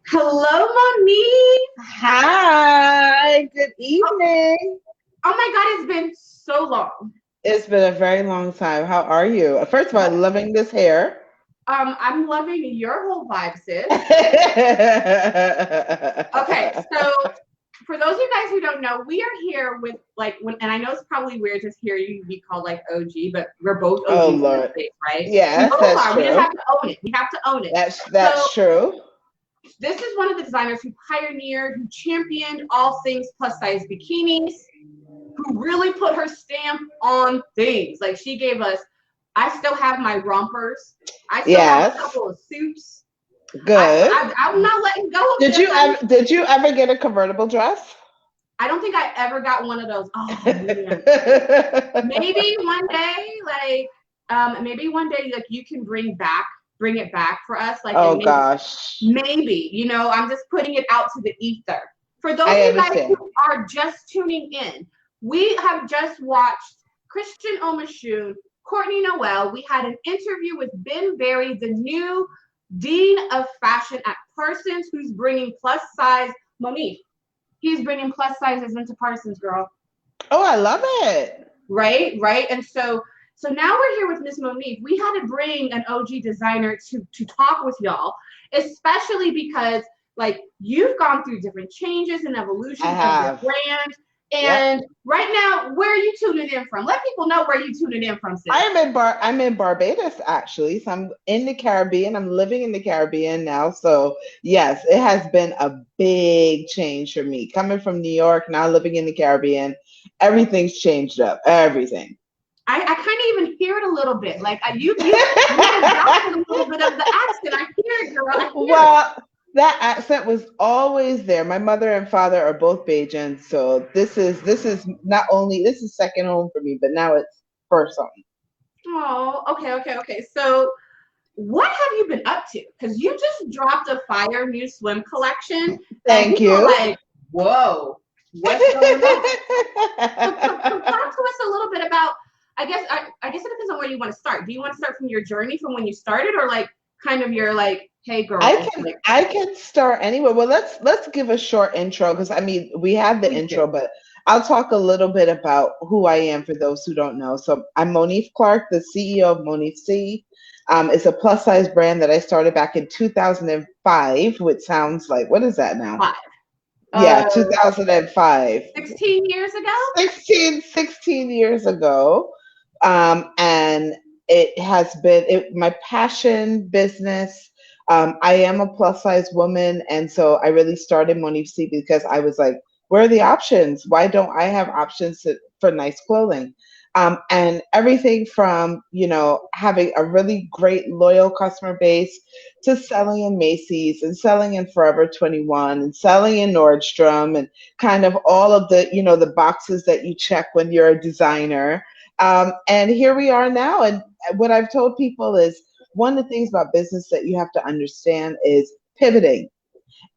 Hello, Monif. Hi, good Oh, evening. oh my God, it's been so long. It's been a very long time. How are you? First of all, loving this hair. I'm loving your whole vibe, sis. Okay, so for those of you guys who don't know, we are here with and I know it's probably weird to hear you be called like OG, but we're both OGs Oh in this Lord. space, right? We Yes, both that's are. We just true. have to own it. We have to own it. So That's true. this is one of the designers who pioneered, who championed all things plus size bikinis, who really put her stamp on things. Like she gave us, I still have my rompers. I still have a Yes. couple of suits. Good. I'm not letting go of Did this. you ever did you ever get a convertible dress? I don't think I ever got one of those. Oh man, maybe one day, maybe one day, like you can bring it back for us, and Oh maybe, gosh. I'm just putting it out to the ether. For those of I you guys who understand. are just tuning in, we have just watched Christian Omashoon, Courtney Noel. We had an interview with Ben Berry, the new dean of fashion at Parsons, who's bringing plus size. Monif, he's bringing plus sizes into Parsons, girl. Oh, I love it. Right. And so now we're here with Miss Monique. We had to bring an OG designer to talk with y'all, especially because you've gone through different changes and I evolutions of your have. brand. Yep. And right now, where are you tuning in from? Let people know where you tuning in from, sis. I'm in Barbados actually. So I'm in the Caribbean. I'm living in the Caribbean now. So yes, it has been a big change for me. Coming from New York, now living in the Caribbean, everything's changed up. Everything. I kind of even hear it a little bit. You've adopted a little bit of the accent. I hear it, girl. I hear it. Well, that accent was always there. My mother and father are both Bajans, so this is not only this is second home for me, but now it's first home. Oh, okay. So what have you been up to? Because you just dropped a fire new swim collection that Thank people are you. like, whoa, what's going on? So talk to us a little bit about. I guess it depends on where you want to start. Do you want to start from your journey from when you started, or kind of your hey girl, I can start anywhere. Well, let's give a short intro because I mean we have the please do. intro, but I'll talk a little bit about who I am for those who don't know. So I'm Monif Clarke, the CEO of Monif C. It's a plus size brand that I started back in 2005, which sounds like what is that now? 5, Yeah, uh, 2005. 16 years ago. 16 years ago. And it has been my passion business. I am a plus size woman. And so I really started Monif C because I was like, where are the options? Why don't I have options for nice clothing? And everything from, having a really great loyal customer base to selling in Macy's and selling in Forever 21 and selling in Nordstrom and kind of all of the boxes that you check when you're a designer. And here we are now. And what I've told people is one of the things about business that you have to understand is pivoting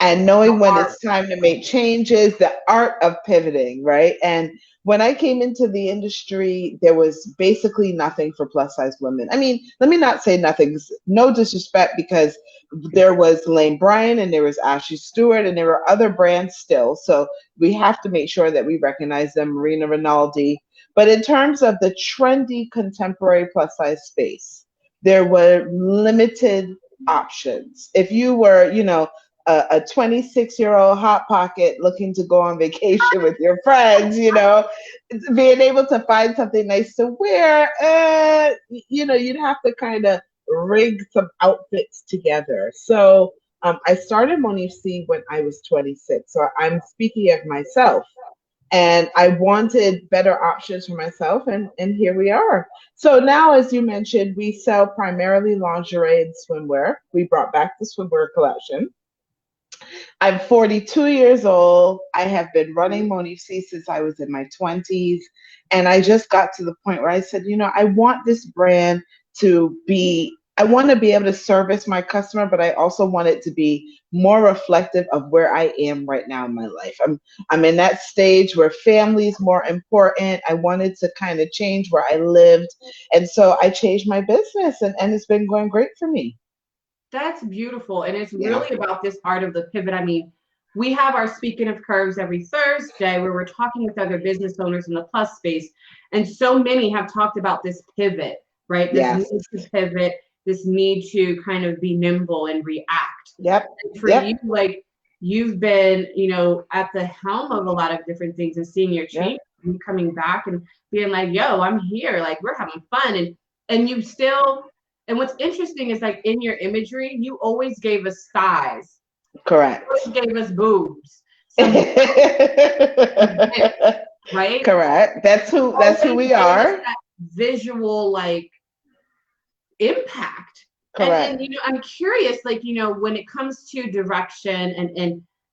and The knowing when art. it's time to make changes, the art of pivoting, right? And when I came into the industry, there was basically nothing for plus size women. I mean, let me not say nothing, no disrespect, because there was Lane Bryant and there was Ashley Stewart and there were other brands still. So we have to make sure that we recognize them, Marina Rinaldi. But in terms of the trendy contemporary plus size space, there were limited options. If you were, a 26-year-old hot pocket looking to go on vacation with your friends, being able to find something nice to wear, you'd have to kind of rig some outfits together. So I started Monif C when I was 26. So I'm speaking of myself. And I wanted better options for myself, and here we are. So now, as you mentioned, we sell primarily lingerie and swimwear. We brought back the swimwear collection. I'm 42 years old. I have been running Monif C since I was in my 20s. And I just got to the point where I said, I want this brand I want to be able to service my customer, but I also want it to be more reflective of where I am right now in my life. I'm in that stage where family is more important. I wanted to kind of change where I lived. And so I changed my business and it's been going great for me. That's beautiful. And it's Yeah. really about this art of the pivot. I mean, we have our Speaking of Curves every Thursday where we're talking with other business owners in the plus space. And so many have talked about this pivot, right? This Yes. need to pivot, this need to kind of be nimble and react. Yep. And for you, Yep. like you've been, at the helm of a lot of different things and seeing your change, Yep. and coming back and being like, yo, I'm here, like we're having fun. And you still, and what's interesting is like in your imagery, you always gave us thighs, Correct. always gave us boobs, some hips, right? Correct. That's who Always we gave us are. that visual like impact. And Correct. I'm curious, like, when it comes to direction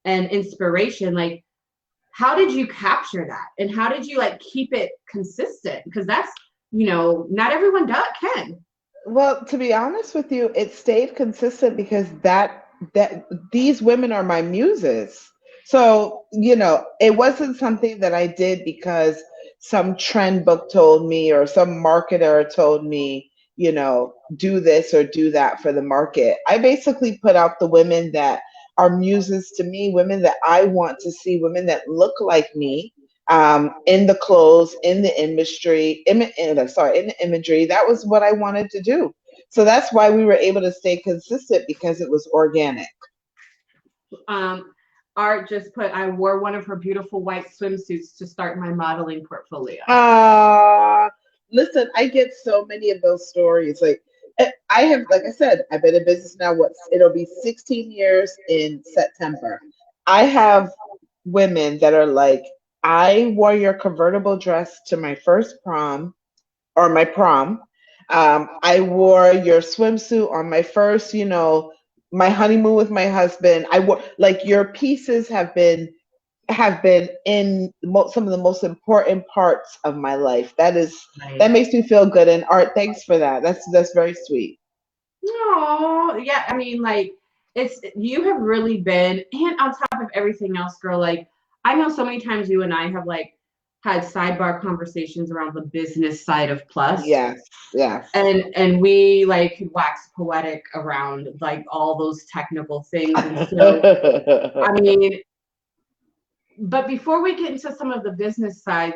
and inspiration, like how did you capture that? And how did you like keep it consistent? Because that's, not everyone can. Well, to be honest with you, it stayed consistent because that these women are my muses. So, it wasn't something that I did because some trend book told me or some marketer told me, do this or do that for the market. I basically put out the women that are muses to me, women that I want to see, women that look like me, in the clothes, in the industry, in the imagery. That was what I wanted to do. So that's why we were able to stay consistent because it was organic. Um, Art just put, I wore one of her beautiful white swimsuits to start my modeling portfolio. Uh, Listen, I get so many of those stories. Like, I have, like I said, I've been in business now. It'll be 16 years in September. I have women that are like, I wore your convertible dress to my first prom or my prom. I wore your swimsuit on my first, my honeymoon with my husband. I wore like your pieces have been in some of the most important parts of my life. Right. That makes me feel good. And Art, thanks for that. That's very sweet. Oh, yeah. I mean, like, you have really been, and on top of everything else, girl, like, I know so many times you and I have, like, had sidebar conversations around the business side of Plus. Yes, yes. And we, like, could wax poetic around, like, all those technical things. And so, I mean, but before we get into some of the business side,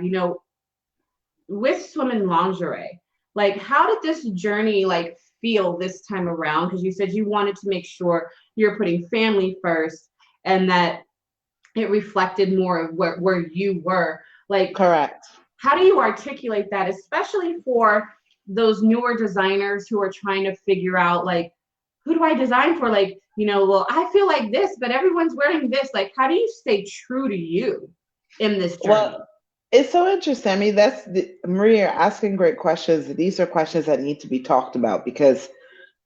with swim and lingerie, like how did this journey like feel this time around? Because you said you wanted to make sure you're putting family first and that it reflected more of where you were. Like, Correct. how do you articulate that, especially for those newer designers who are trying to figure out like, who do I design for? Like, well, I feel like this, but everyone's wearing this. Like, how do you stay true to you in this journey? Well, it's so interesting. I mean, Maria, you're asking great questions. These are questions that need to be talked about because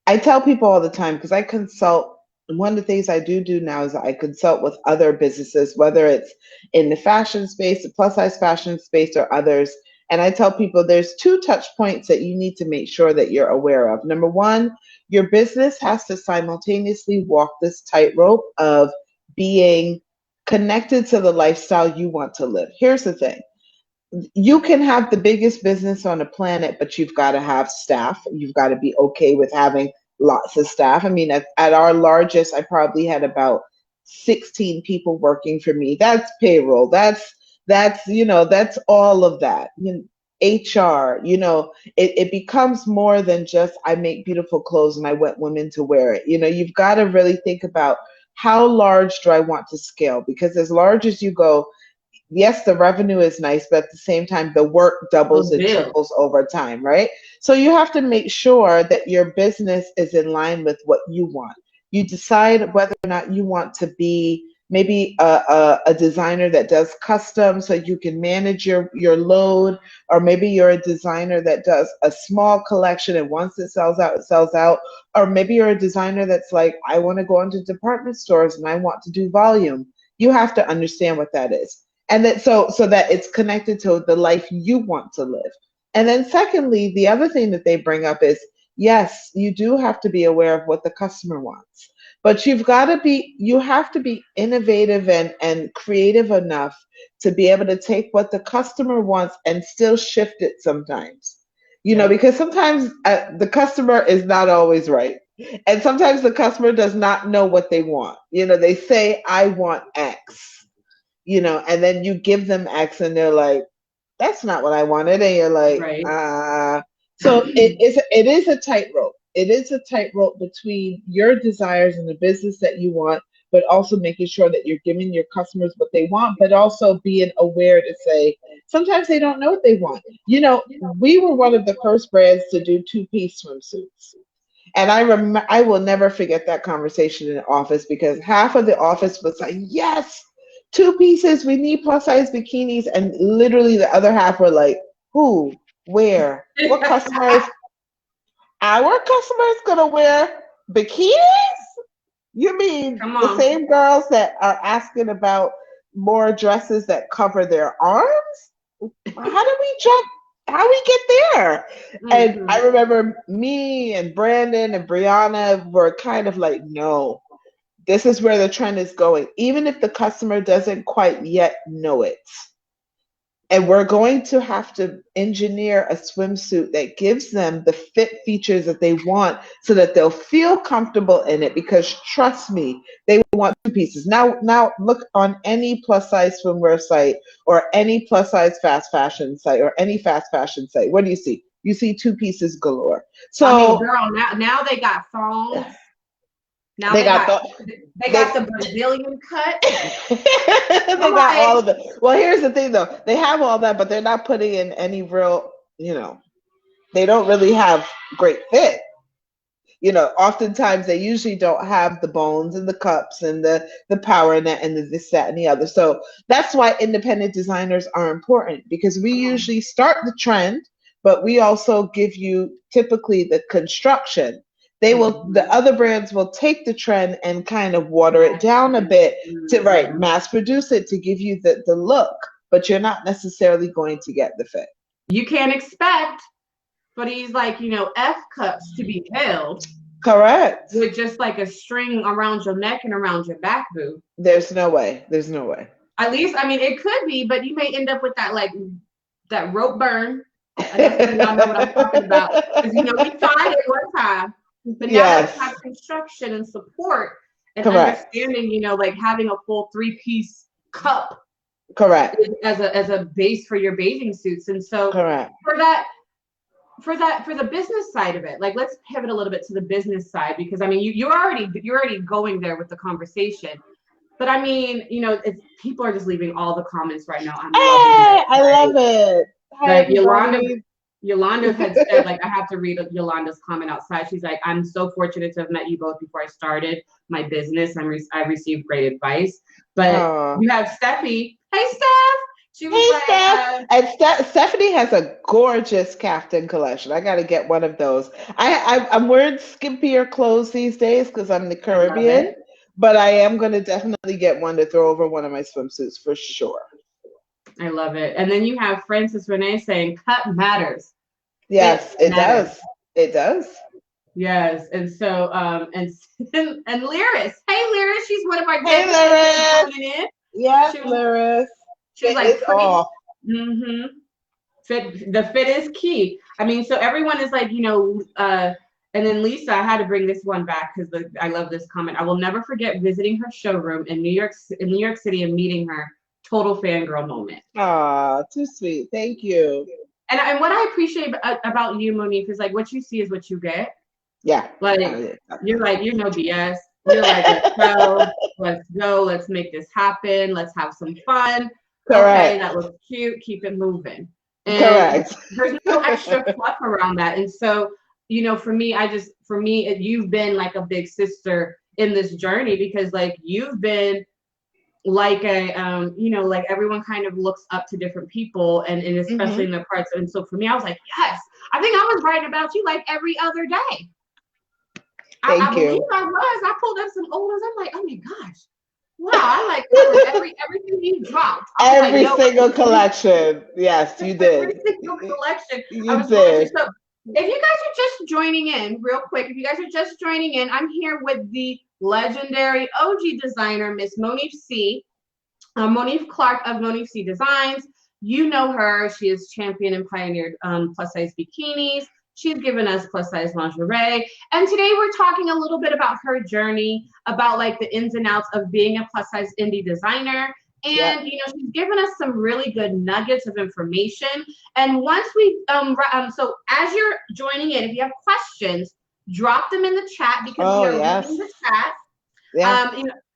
I tell people all the time because I consult. One of the things I do now is I consult with other businesses, whether it's in the fashion space, the plus size fashion space, or others. And I tell people there's two touch points that you need to make sure that you're aware of. Number one, your business has to simultaneously walk this tightrope of being connected to the lifestyle you want to live. Here's the thing, you can have the biggest business on the planet, but you've got to have staff. You've got to be okay with having lots of staff. I mean, at our largest, I probably had about 16 people working for me. That's payroll. That's all of that. HR, it becomes more than just I make beautiful clothes and I want women to wear it. You've got to really think about how large do I want to scale? Because as large as you go, yes, the revenue is nice, but at the same time, the work doubles Those and bills. triples over time, right? So you have to make sure that your business is in line with what you want. You decide whether or not you want to be maybe a designer that does custom so you can manage your load, or maybe you're a designer that does a small collection and once it sells out, or maybe you're a designer that's like, I want to go into department stores and I want to do volume. You have to understand what that is, and that so that it's connected to the life you want to live. And then secondly, the other thing that they bring up is, yes, you do have to be aware of what the customer wants, but you have to be innovative and creative enough to be able to take what the customer wants and still shift it sometimes, Yep. because sometimes the customer is not always right. And sometimes the customer does not know what they want. You know, they say, I want X, you know, and then you give them X and they're like, that's not what I wanted. And you're like, Right. so it is a tightrope. It is a tightrope between your desires and the business that you want, but also making sure that you're giving your customers what they want, but also being aware to say sometimes they don't know what they want. You know, we were one of the first brands to do two-piece swimsuits. And I will never forget that conversation in the office because half of the office was like, yes, two pieces, we need plus size bikinis. And literally the other half were like, who, where, what customers? Our customers gonna wear bikinis? You mean Come the on. same girls that are asking about more dresses that cover their arms? How do we jump? How we get there? And I Mhm. remember me and Brandon and Brianna were kind of like, no, this is where the trend is going, even if the customer doesn't quite yet know it. And we're going to have to engineer a swimsuit that gives them the fit features that they want so that they'll feel comfortable in it because trust me, they want two pieces. Now look on any plus size swimwear site or any plus size fast fashion site or any fast fashion site. What do you see? You see two pieces galore. I mean, So girl, now they got thongs. Now they they got got the they got they the Brazilian cut. they I'm got like, all of it. Well, here's the thing though. They have all that, but they're not putting in any real, you know, they don't really have great fit. You know, oftentimes they usually don't have the bones and the cups and the power net and the this, that, and the other. So that's why independent designers are important because we come on. usually start the trend, but we also give you typically the construction. The Mhm. other brands will take the trend and kind of water it Mass down a produced. bit to right Mhm. mass produce it to give you the look, but you're not necessarily going to get the fit. You can't expect for these like F cups to be held Correct. with just like a string around your neck and around your back, boo. There's no way. There's no way. At least, I mean, it could be, but you may end up with that like that rope burn. I know some of y'all know what I'm talking about because we tried it one time, but now that we Yes, have construction and support and correct, understanding, like having a full three-piece cup correct, as a base for your bathing suits, and so correct. for the business side of it, like let's pivot a little bit to the business side because I mean you're already going there with the conversation. But I mean, people are just leaving all the comments right now. I'm loving Hey, it, I love it. Hi, right? Like Yolanda, everybody. Yolanda had said, like, I have to read Yolanda's comment outside. She's like, I'm so fortunate to have met you both before I started my business. I received great advice. But Oh, you have Steffi. Hey, Steph. She was hey, like, Steph. And Stephanie has a gorgeous caftan collection. I got to get one of those. I'm wearing skimpier clothes these days because I'm in the I love it. Caribbean, but I am going to definitely get one to throw over one of my swimsuits for sure. I love it. And then you have Francis Renee saying, cut matters. Fit Yes, it matters. does. It does. Yes, and so and Lyris, hey Lyris, she's one of our Hey, good sisters Lyris. coming in. Yes, She was Lyris. she was Fit like is pretty. off. Mm-hmm. The fit is key. I mean, so everyone is like, and then Lisa, I had to bring this one back because I love this comment. I will never forget visiting her showroom in New York City and meeting her. Total fangirl moment. Aw, too sweet. Thank you. And what I appreciate about you, Monif, is like what you see is what you get. Yeah. Like you're like, you're no BS. You're like, let's go, let's make this happen, let's have some fun. Okay, Correct. that looks cute, keep it moving. And Correct. there's no extra fluff around that. And so, for me, you've been like a big sister in this journey because like you've been like like everyone kind of looks up to different people and especially Hmm. in their parts. And so for me, I was like, yes, I think I was writing about you like every other day. I Thank believe you. I was. I pulled up some old ones. I'm like, oh my gosh. Wow, I like covered everything you dropped. I was like, Every no, single collection. Yes, you every did. single collection. I You was going through. did. So if you guys are just joining in, real quick, if you guys are just joining in, I'm here with the legendary OG designer, Miss Monif C. Monif Clarke of Monif C Designs. You know her. She has championed and pioneered plus size bikinis. She's given us plus size lingerie. And today we're talking a little bit about her journey, about like the ins and outs of being a plus size indie designer. And she's given us some really good nuggets of information. And once we so as you're joining in, if you have questions, drop them in the chat because we are reading the chat. Yeah.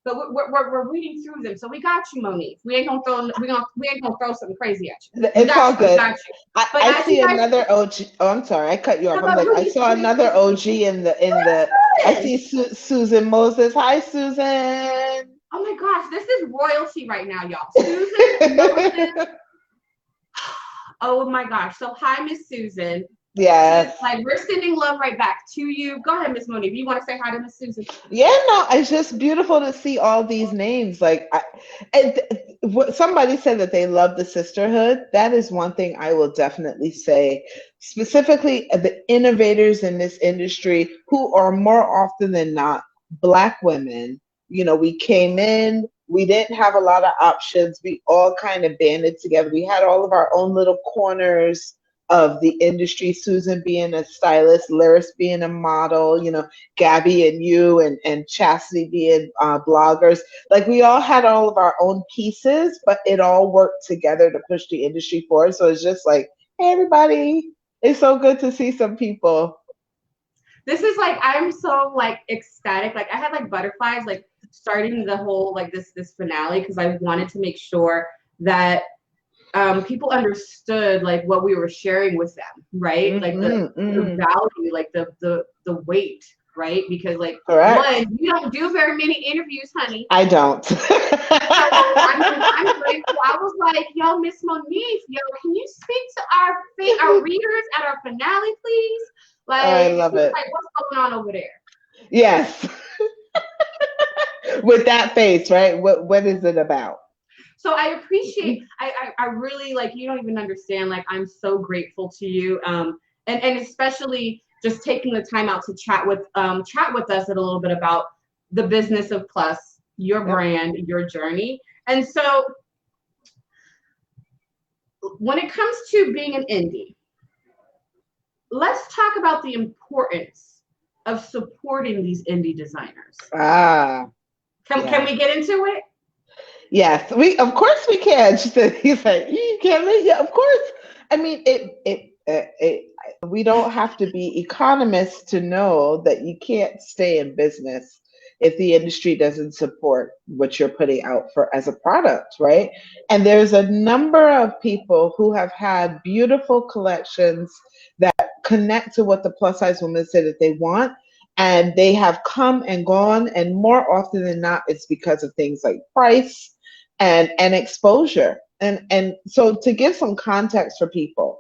But we're reading through them, so we got you, Monif. We ain't gonna throw something crazy at you. It's all good. I see another OG. Oh, I'm sorry, I cut you off. I'm like, I saw another OG in the. I see Susan Moses. Hi, Susan. Oh my gosh, this is royalty right now, y'all. Susan Moses. Oh my gosh. So hi, Miss Susan. Yes. Like we're sending love right back to you. Go ahead, Miss Monif. You want to say hi to Miss Susan? Yeah, no, it's just beautiful to see all these names. Like, somebody said that they love the sisterhood. That is one thing I will definitely say. Specifically, the innovators in this industry who are more often than not Black women. We came in. We didn't have a lot of options. We all kind of banded together. We had all of our own little corners of the industry, Susan being a stylist, Lyris being a model, Gabby and you and Chastity being bloggers. Like we all had all of our own pieces, but it all worked together to push the industry forward. So it's just like, hey, everybody, it's so good to see some people. This is like, I'm so like ecstatic. Like I had like butterflies, like starting the whole, like this finale, because I wanted to make sure that people understood like what we were sharing with them, right? Like the value, like the weight, right? Because like one, you don't do very many interviews, honey. I don't. So I'm grateful. I was like, yo, Miss Monif, can you speak to our readers at our finale, please? Like, I love it. Like, what's going on over there? Yes. With that face, right? What is it about? So I appreciate, I really, like, you don't even understand, like, I'm so grateful to you. And especially just taking the time out to chat with us a little bit about the business of Plus, your brand, your journey. And so when it comes to being an indie, let's talk about the importance of supporting these indie designers. Can we get into it? Yes, of course we can. She said, he's like, you can't make it. Of course. I mean, we don't have to be economists to know that you can't stay in business if the industry doesn't support what you're putting out for as a product, right? And there's a number of people who have had beautiful collections that connect to what the plus size women say that they want. And they have come and gone, and more often than not, it's because of things like price and exposure. And so to give some context for people,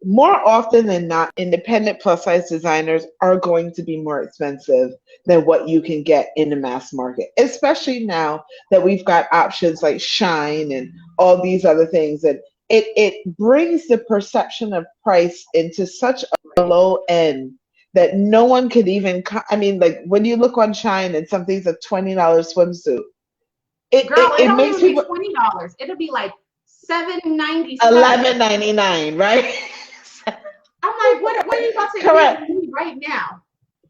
more often than not, independent plus size designers are going to be more expensive than what you can get in the mass market, especially now that we've got options like Shine and all these other things. And it brings the perception of price into such a low end that no one could even, I mean, like when you look on Shine and something's a $20 swimsuit, it don't makes even be $20. It'll be like $7.97. $11.99, right? I'm like, what are you about to give me right now?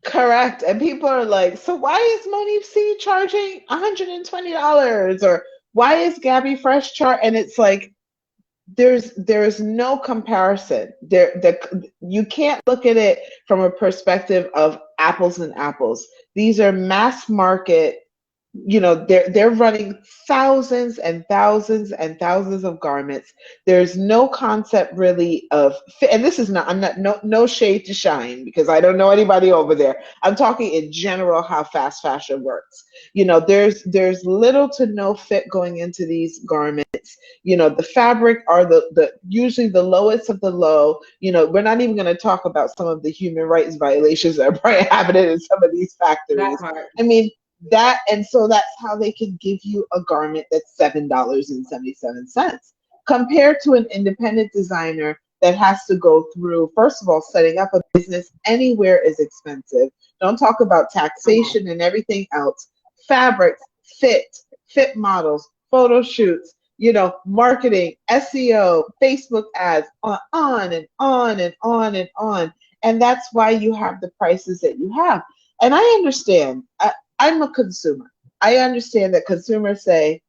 Correct. And people are like, so why is Monif C charging $120? Or why is Gabby Fresh and it's like, there's no comparison. You can't look at it from a perspective of apples and apples. These are mass market. They're running thousands and thousands and thousands of garments. There's no concept really of fit, and this is not. I'm not no shade to Shine because I don't know anybody over there. I'm talking in general how fast fashion works. There's little to no fit going into these garments. The fabric are the usually the lowest of the low. We're not even going to talk about some of the human rights violations that are probably happening in some of these factories. I mean. And so that's how they can give you a garment that's $7.77 compared to an independent designer that has to go through, first of all, setting up a business anywhere is expensive. Don't talk about taxation and everything else. Fabrics, fit models, photo shoots, marketing, SEO, Facebook ads, on and on and on and on. And that's why you have the prices that you have. And I understand. I'm a consumer. I understand that consumers say,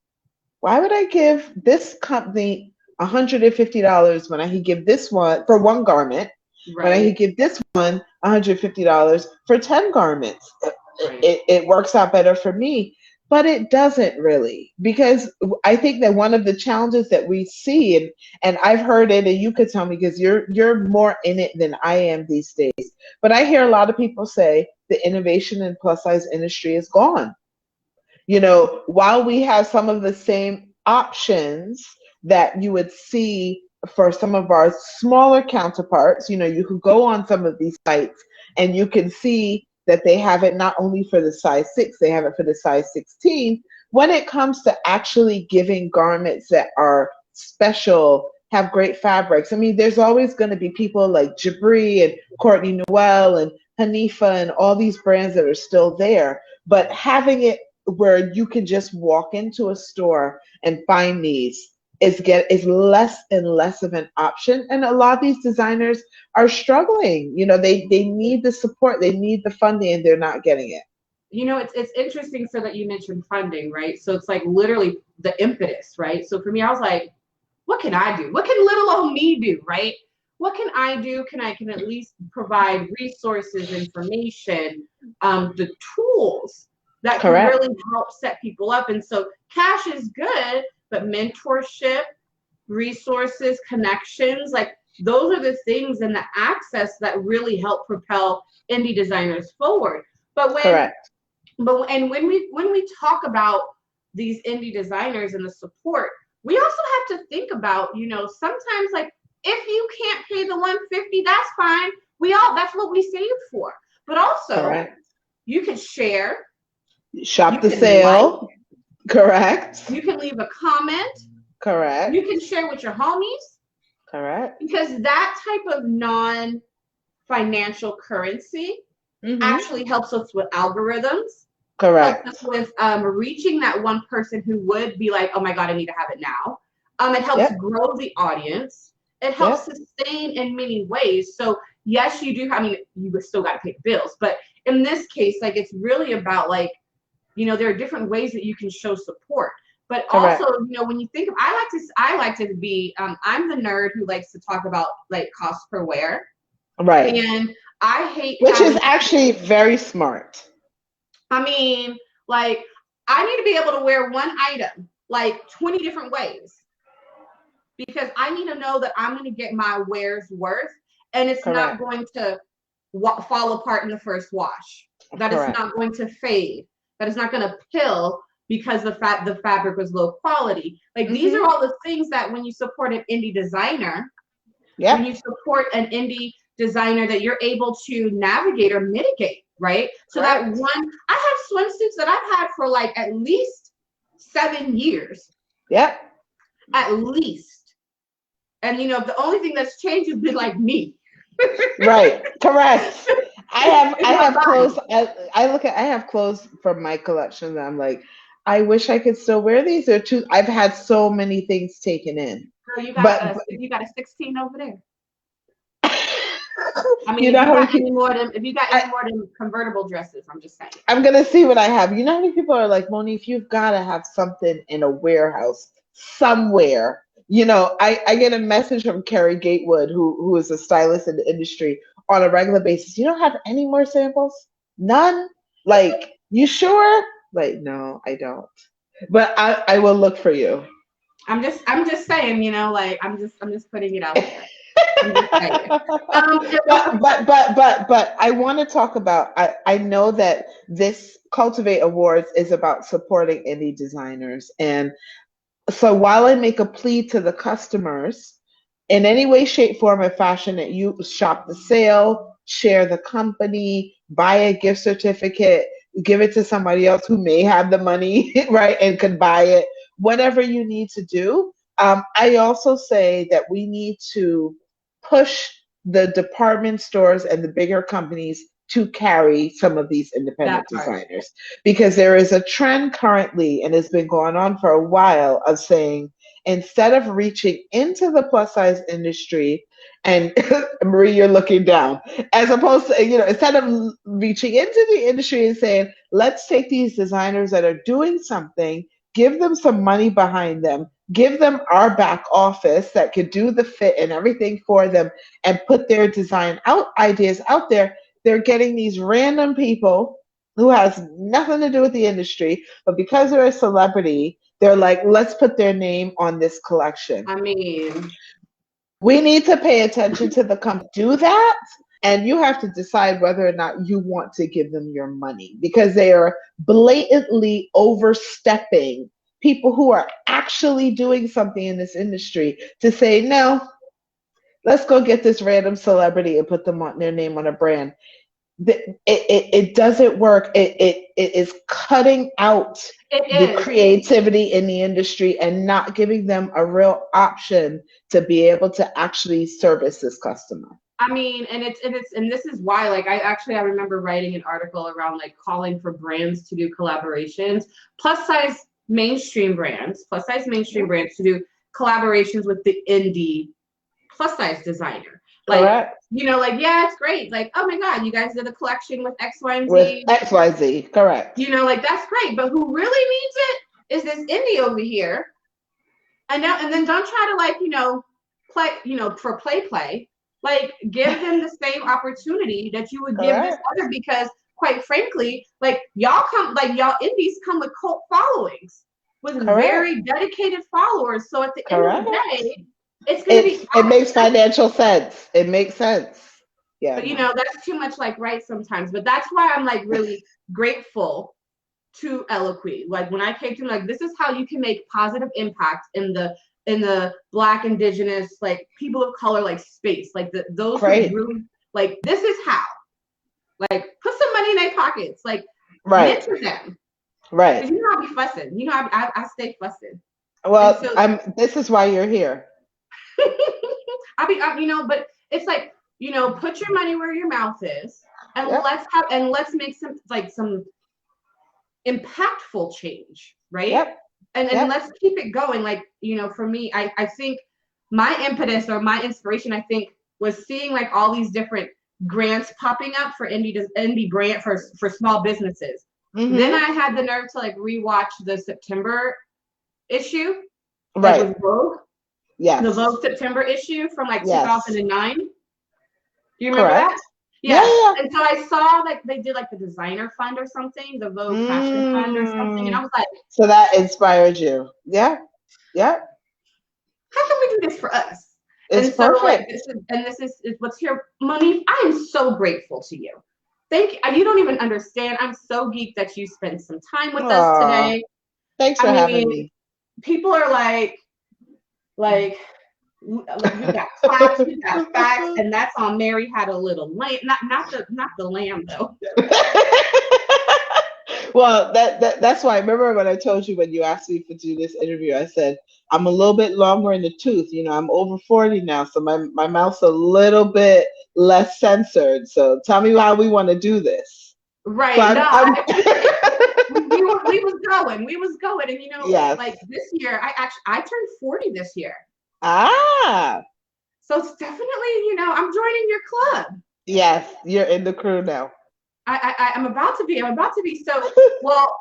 why would I give this company $150 when I could give this one for one garment, when I Right. could give this one $150 for 10 garments? Right. It works out better for me, but it doesn't really, because I think that one of the challenges that we see, and I've heard it, and you could tell me because you're more in it than I am these days, but I hear a lot of people say the innovation in plus size industry is gone. While we have some of the same options that you would see for some of our smaller counterparts, you could go on some of these sites and you can see that they have it not only for the size 6, they have it for the size 16. When it comes to actually giving garments that are special, have great fabrics, I mean, there's always going to be people like Jabri and Courtney Noel and Hanifa and all these brands that are still there. But having it where you can just walk into a store and find these is less and less of an option, and a lot of these designers are struggling. They need the support, they need the funding, and they're not getting it. It's interesting, so that you mentioned funding, right? So it's like literally the impetus, right? So for me, I was like, what can I do? What can little old me do, right? What can I do? Can at least provide resources, information, the tools that can Correct. really help set people up. And so cash is good, but mentorship, resources, connections, like those are the things and the access that really help propel indie designers forward. But Correct. when we talk about these indie designers and the support, we also have to think about, sometimes, like, if you can't pay the 150, that's fine. That's what we saved for. But also, Correct. you can share, Shop the you can sale. like, Correct. you can leave a comment, Correct. you can share with your homies, Correct. because that type of non-financial currency actually helps us with algorithms. Correct. Helps us with reaching that one person who would be like, oh my God, I need to have it now. It helps Yep. grow the audience. It helps Yep. sustain in many ways. So yes, you do. I mean, you still got to pay the bills, but in this case, like, it's really about, like, there are different ways that you can show support. But Correct. also, when you think of, I like to be, I'm the nerd who likes to talk about, like, cost per wear. Right. And I hate Which is having, actually very smart. I mean, like, I need to be able to wear one item like 20 different ways, because I need to know that I'm going to get my wear's worth, and it's not Correct. going to fall apart in the first wash. That it's Correct. not going to fade. That it's not going to pill because the fabric was low quality. Like, these are all the things that when you support an indie designer, when you support an indie designer, that you're able to navigate or mitigate, right? So that Correct. I have swimsuits that I've had for like at least 7 years. Yep. At least. And the only thing that's changed has been, like, me. Right. Correct. I have body. clothes. I have clothes from my collection that I'm like, I wish I could still wear these. I've had so many things taken in. Girl, you got But you got a 16 over there. I you mean, know if how many you people, got any more of them convertible dresses, I'm just saying. I'm gonna see what I have. You know how many people are like, Monif, you've gotta have something in a warehouse somewhere. I get a message from Carrie Gatewood, who is a stylist in the industry, on a regular basis. You don't have any more samples? None? Like, you sure? Like, no, I don't. But I will look for you. I'm just saying, like, I'm just putting it out there. I'm just saying. But I want to talk about, I know that this Cultivate Awards is about supporting indie designers. And so while I make a plea to the customers, in any way, shape, form, or fashion, that you shop the sale, share the company, buy a gift certificate, give it to somebody else who may have the money, right, and could buy it, whatever you need to do. I also say that we need to push the department stores and the bigger companies to carry some of these independent designers, because there is a trend currently, and it's been going on for a while, of saying instead of reaching into the plus size industry and Marie, you're looking down, as opposed to, instead of reaching into the industry and saying, let's take these designers that are doing something, give them some money behind them, give them our back office that could do the fit and everything for them, and put their design out ideas out there. They're getting these random people who has nothing to do with the industry, but because they're a celebrity, they're like, let's put their name on this collection. I mean, we need to pay attention to the company do that, and you have to decide whether or not you want to give them your money, because they are blatantly overstepping people who are actually doing something in this industry to say, no, let's go get this random celebrity and put them on their name on a brand. It doesn't work. It is cutting out the creativity in the industry and not giving them a real option to be able to actually service this customer. I mean, and this is why, like, I remember writing an article around like calling for brands to do collaborations, plus size mainstream brands to do collaborations with the indie plus size designer. Like, correct. Like, yeah, it's great. Like, oh my God, you guys did a collection with X, Y, and Z. With XYZ, correct. Like, that's great. But who really needs it is this indie over here. And then don't try to, like, play, for play. Like, give them the same opportunity that you would give this other, because quite frankly, like, y'all indies come with cult followings, with very dedicated followers. So at the end of the day, it's going to be. It makes financial sense. It makes sense. Yeah. But that's too much like right sometimes. But that's why I'm like really grateful to Eloquy. Like, when I came to like, this is how you can make positive impact in the Black, Indigenous, like, people of color, like, space. Like, those who really, like, this is how. Like, put some money in their pockets. Like, mentor them. Right. Because I be fussing. I stay fussing. Well, so, this is why you're here. But it's like, put your money where your mouth is, and let's make some impactful change, right? Yep. And let's keep it going. Like, for me, I think my impetus or my inspiration, I think, was seeing like all these different grants popping up for indie brand for small businesses. Mm-hmm. Then I had the nerve to like rewatch the September issue, right? With Vogue. Yes. The Vogue September issue from like 2009. Do you remember that? Yeah. And so I saw like they did like the designer fund or something, the Vogue fashion fund or something, and I was like, so that inspired you. Yeah. How can we do this for us? It's perfect. Like, this is what's here. Monif, I am so grateful to you. Thank you. You don't even understand. I'm so geeked that you spent some time with us today. Thanks for having me. People are like, you got facts, and that's on Mary Had a Little Lamb. Not the lamb though. Well, that's why I remember when I told you, when you asked me to do this interview, I said I'm a little bit longer in the tooth. I'm over 40 now, so my mouth's a little bit less censored. So tell me how we want to do this. Right. We was going, and yes. Like this year, I turned 40 this year. Ah. So it's definitely, I'm joining your club. Yes, you're in the crew now. I'm about to be. So, well,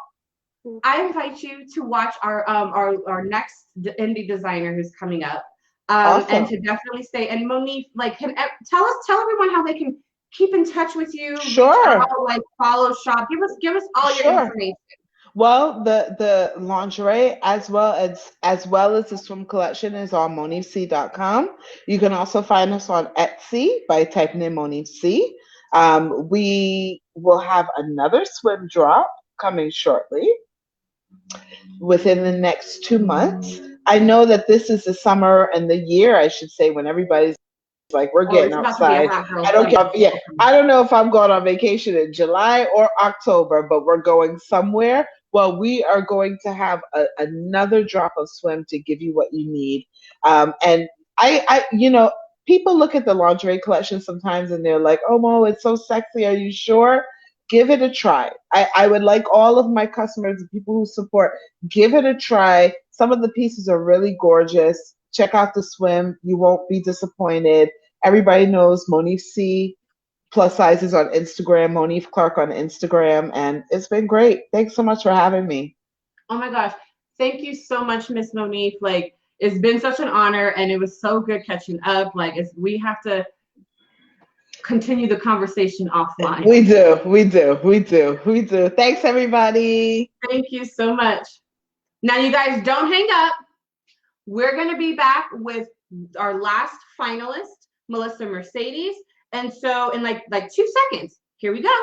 I invite you to watch our next indie designer who's coming up, awesome. And to definitely stay. And Monif, like, tell everyone how they can keep in touch with you. Sure. Like, follow, shop. Give us all your information. Well, the lingerie as well as the swim collection is on monifc.com. You can also find us on Etsy by typing in Monif C. We will have another swim drop coming shortly within the next 2 months. I know that this is the summer and the year, I should say, when everybody's like, we're getting outside. I don't know if I'm going on vacation in July or October, but we're going somewhere. Well, we are going to have another drop of swim to give you what you need. And I people look at the lingerie collection sometimes and they're like, oh, Mo, it's so sexy. Are you sure? Give it a try. I would like all of my customers, the people who support, give it a try. Some of the pieces are really gorgeous. Check out the swim. You won't be disappointed. Everybody knows Monif C plus sizes on Instagram, Monif Clarke on Instagram, and it's been great. Thanks so much for having me. Oh my gosh. Thank you so much, Miss Monif. Like, it's been such an honor, and it was so good catching up. Like, we have to continue the conversation offline. We do. Thanks, everybody. Thank you so much. Now, you guys don't hang up. We're going to be back with our last finalist, Melissa Mercedes. And so in like 2 seconds, here we go.